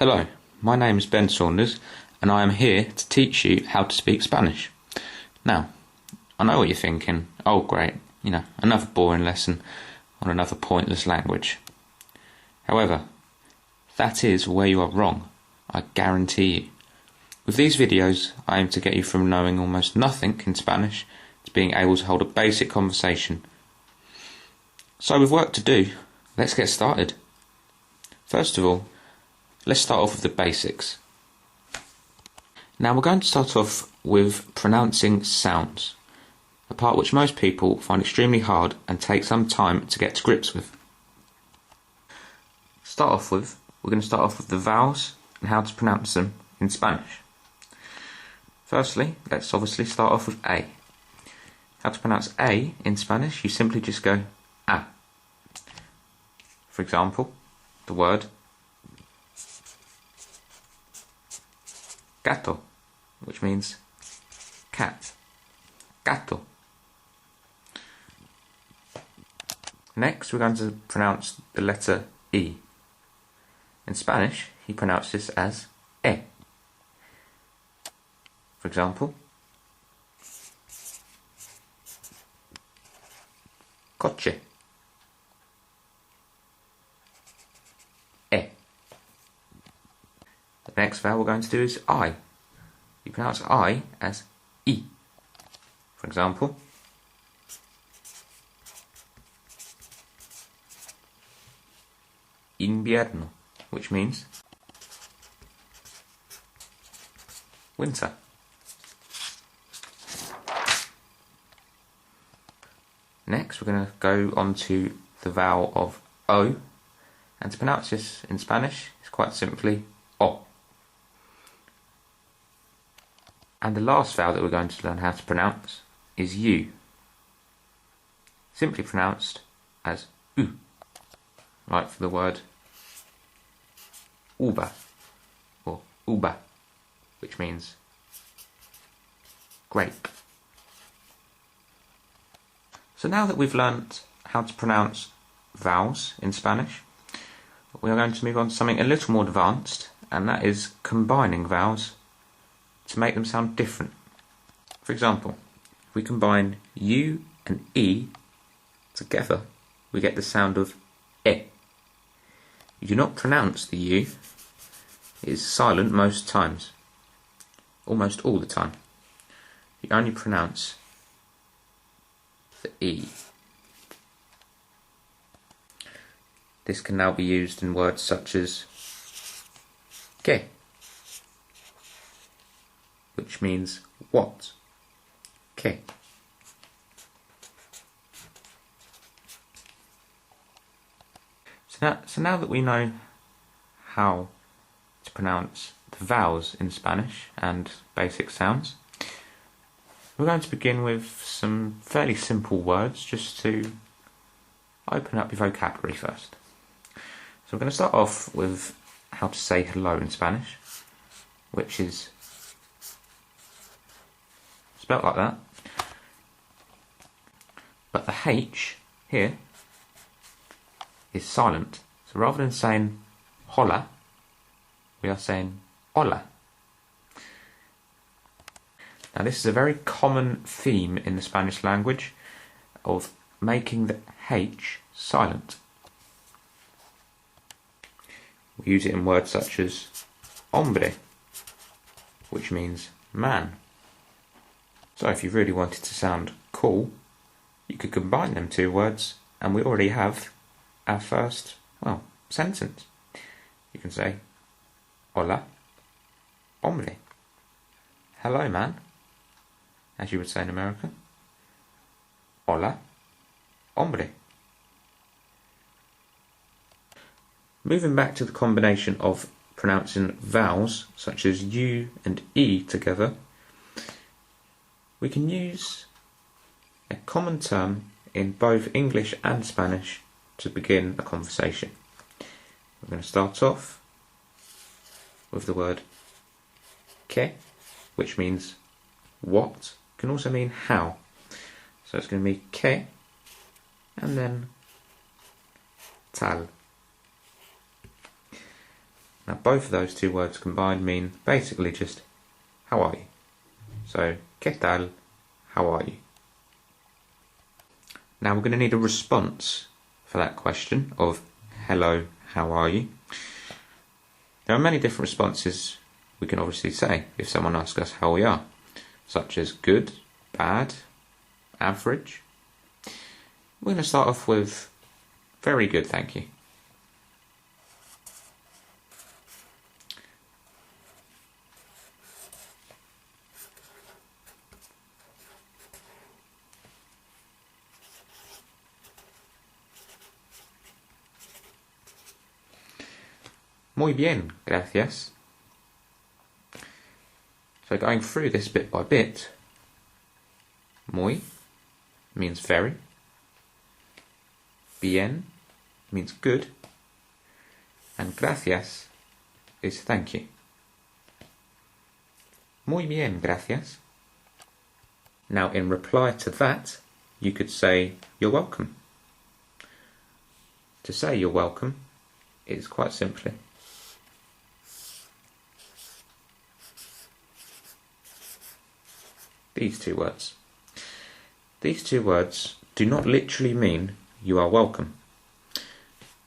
Hello, my name is Ben Saunders and I am here to teach you how to speak Spanish. Now, I know what you're thinking, oh great, another boring lesson on another pointless language. However, that is where you are wrong, I guarantee you. With these videos, I aim to get you from knowing almost nothing in Spanish to being able to hold a basic conversation. So with work to do, let's get started. First of all, let's start off with the basics. Now we're going to start off with pronouncing sounds, a part which most people find extremely hard and take some time to get to grips with. We're going to start off with the vowels and how to pronounce them in Spanish. Firstly, let's obviously start off with A. How to pronounce A in Spanish, you simply just go A. For example, the word gato, which means cat. Gato. Next, we're going to pronounce the letter E. In Spanish, he pronounced this as E. For example, coche. E. The next vowel we're going to do is I. You pronounce I as I. For example, invierno, which means winter. Next, we're going to go on to the vowel of O, and to pronounce this in Spanish, it's quite simply O. And the last vowel that we're going to learn how to pronounce is U, simply pronounced as U, like for the word uva or uba, which means grape. So now that we've learnt how to pronounce vowels in Spanish, we are going to move on to something a little more advanced, and that is combining vowels to make them sound different. For example, if we combine U and E together, we get the sound of E. You do not pronounce the U, it is silent most times, almost all the time. You only pronounce the E. This can now be used in words such as que, which means what. Que. So now that we know how to pronounce the vowels in Spanish and basic sounds, we're going to begin with some fairly simple words just to open up your vocabulary first. So we're going to start off with how to say hello in Spanish, which is spelt like that. But the H here is silent. So rather than saying hola, we are saying hola. Now this is a very common theme in the Spanish language of making the H silent. We use it in words such as hombre, which means man. So if you really wanted to sound cool, you could combine them two words and we already have our first, sentence. You can say hola, hombre. Hello, man, as you would say in America. Hola, hombre. Moving back to the combination of pronouncing vowels, such as U and E together, we can use a common term in both English and Spanish to begin a conversation. We're going to start off with the word que, which means what, can also mean how. So it's going to be que and then tal. Now both of those two words combined mean basically just how are you? So, ¿qué tal? How are you? Now we're going to need a response for that question of hello, how are you? There are many different responses we can obviously say if someone asks us how we are, such as good, bad, average. We're going to start off with very good, thank you. Muy bien, gracias. So going through this bit by bit, muy means very, bien means good, and gracias is thank you. Muy bien, gracias. Now in reply to that, you could say you're welcome. To say you're welcome is quite simply these two words. These two words do not literally mean you are welcome.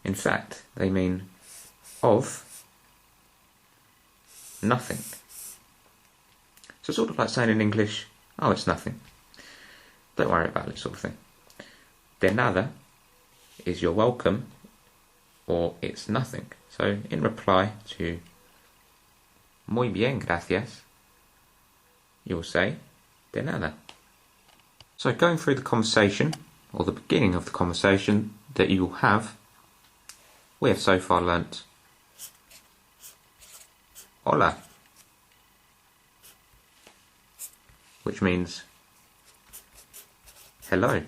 In fact, they mean of nothing. So sort of like saying in English, oh, it's nothing. Don't worry about it, sort of thing. De nada is you're welcome, or it's nothing. So in reply to muy bien, gracias, you'll say de nada. So going through the conversation, or the beginning of the conversation that you will have, we have so far learnt hola, which means hello.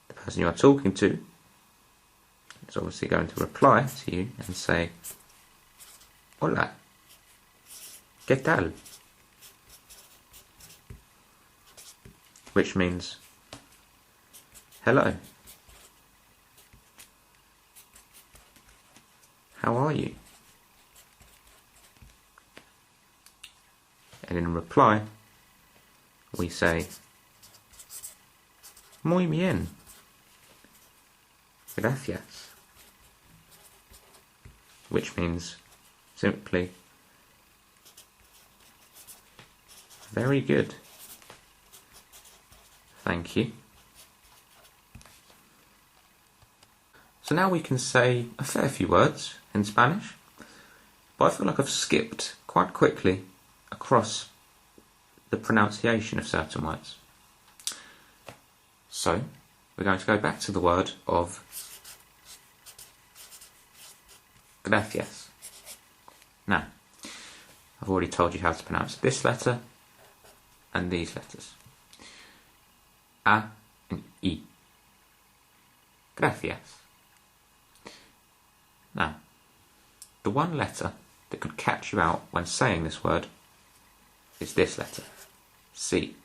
The person you are talking to is obviously going to reply to you and say hola, ¿qué tal? Which means hello. How are you? And in reply, we say muy bien, gracias, which means simply very good, thank you. So now we can say a fair few words in Spanish, but I feel like I've skipped quite quickly across the pronunciation of certain words. So we're going to go back to the word of gracias. Now, I've already told you how to pronounce this letter and these letters. A and I. Gracias. Now, the one letter that could catch you out when saying this word is this letter, C.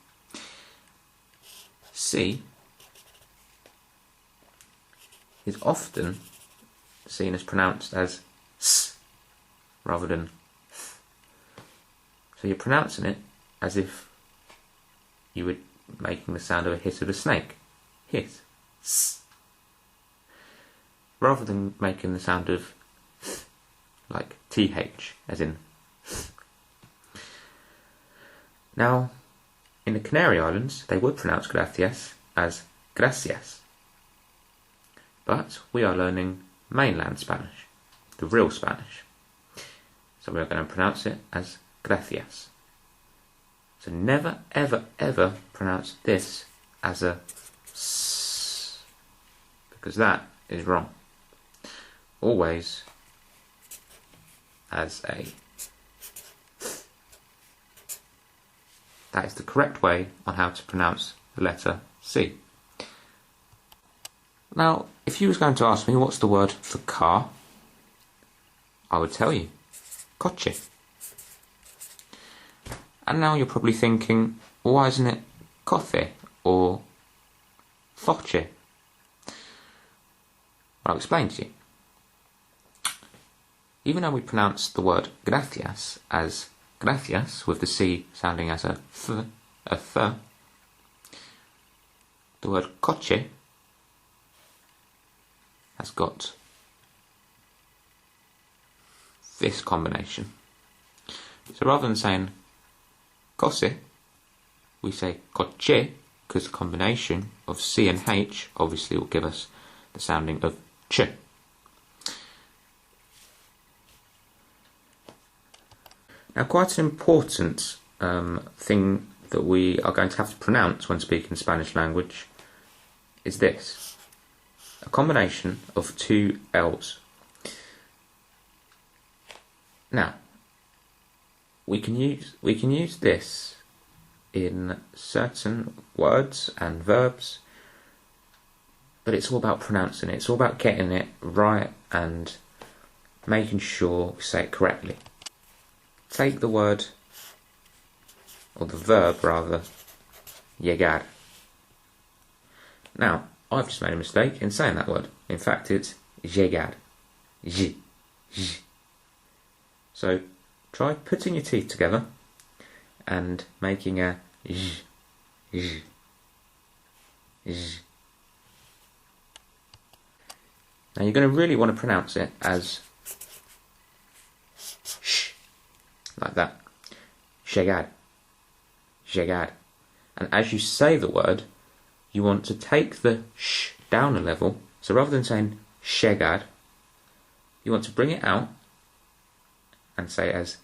C is often seen as pronounced as S rather than Th. So you're pronouncing it as if you were making the sound of a hiss of a snake. Hiss. S. Rather than making the sound of Th, like TH, as in Th. Now, in the Canary Islands, they would pronounce gracias as gracias. But we are learning mainland Spanish, the real Spanish. So we are going to pronounce it as gracias. So never, ever, ever pronounce this as a S, because that is wrong. Always as a Th. That is the correct way on how to pronounce the letter C. Now, if you was going to ask me what's the word for car, I would tell you, coche. And now you're probably thinking, well, why isn't it coche or coche? I'll explain to you. even though we pronounce the word gracias as gracias, with the C sounding as a th, the word coche has got this combination. So rather than saying coche, we say coche, because the combination of C and H obviously will give us the sounding of ch. Now, quite an important thing that we are going to have to pronounce when speaking Spanish language is this: a combination of two L's. Now, we can use this in certain words and verbs, but it's all about pronouncing it. It's all about getting it right and making sure we say it correctly. Take the word, or the verb rather, llegar. Now, I've just made a mistake in saying that word. In fact, it's llegar. J. So, try putting your teeth together and making a j. Now, you're going to really want to pronounce it as sh, like that. Llegar. Llegar. And as you say the word, you want to take the sh down a level. So rather than saying llegar, you want to bring it out and say it as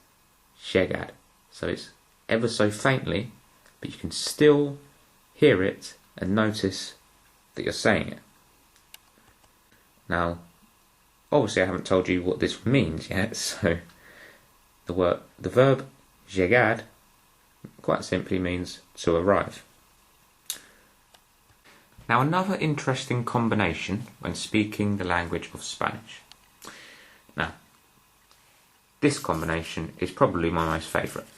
llegar. So it's ever so faintly, but you can still hear it and notice that you're saying it. Now, obviously I haven't told you what this means yet, so the verb llegar quite simply means to arrive. Now, another interesting combination when speaking the language of Spanish. Now, this combination is probably my most favourite.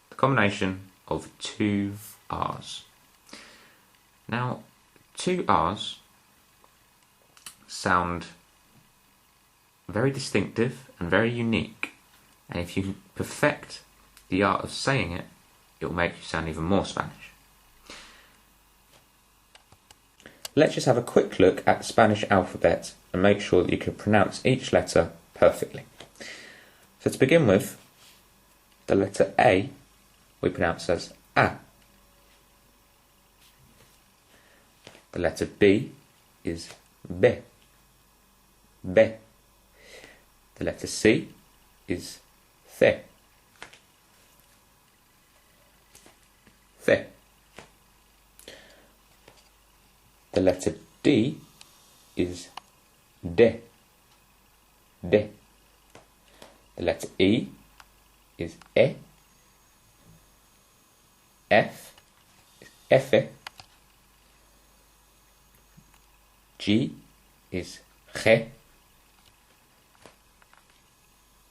The combination of two R's. Now, two R's sound very distinctive and very unique, and if you perfect the art of saying it, it will make you sound even more Spanish. Let's just have a quick look at the Spanish alphabet and make sure that you can pronounce each letter perfectly. So to begin with, the letter A we pronounce as A. The letter B is B. B. The letter C is C. C. The letter D is D. D. The letter E is E. F is F. G is G.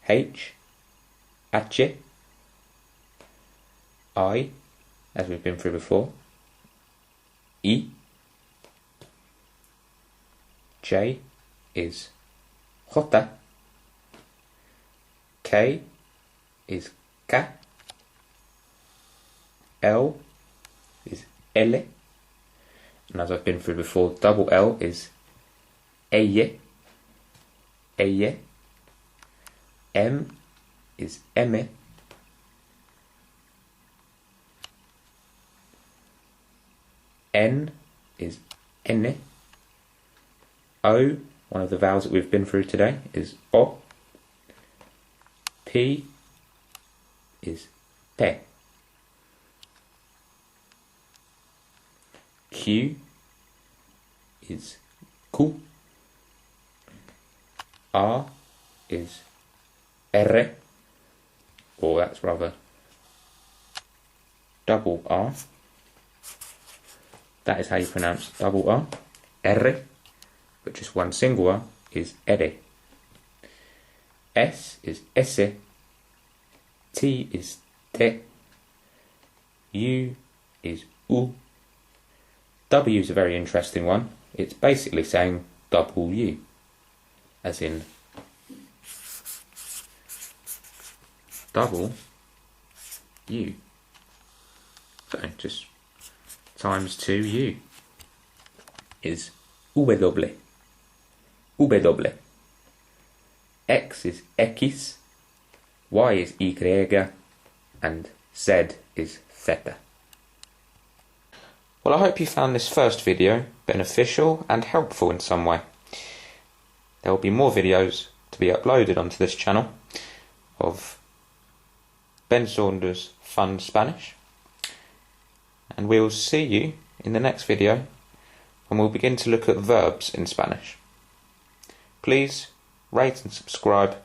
H, H. I, as we've been through before. E. J is J. K is K. L is L. And as I've been through before, double L is Eye. Eye. M is M. N is N. O, one of the vowels that we've been through today, is O. P is P. Q is Q. R is R, or that's rather double R. That is how you pronounce double R. R, but just one single R is R. S is S. T is T. U is U. W is a very interesting one. It's basically saying double U, as in double U. So just times 2U is W. W. X is X, Y is Y, and Z is theta. Well, I hope you found this first video beneficial and helpful in some way. There will be more videos to be uploaded onto this channel of Ben Saunders Fun Spanish, and we will see you in the next video when we'll begin to look at verbs in Spanish. Please rate and subscribe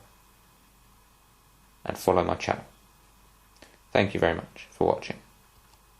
and follow my channel. Thank you very much for watching.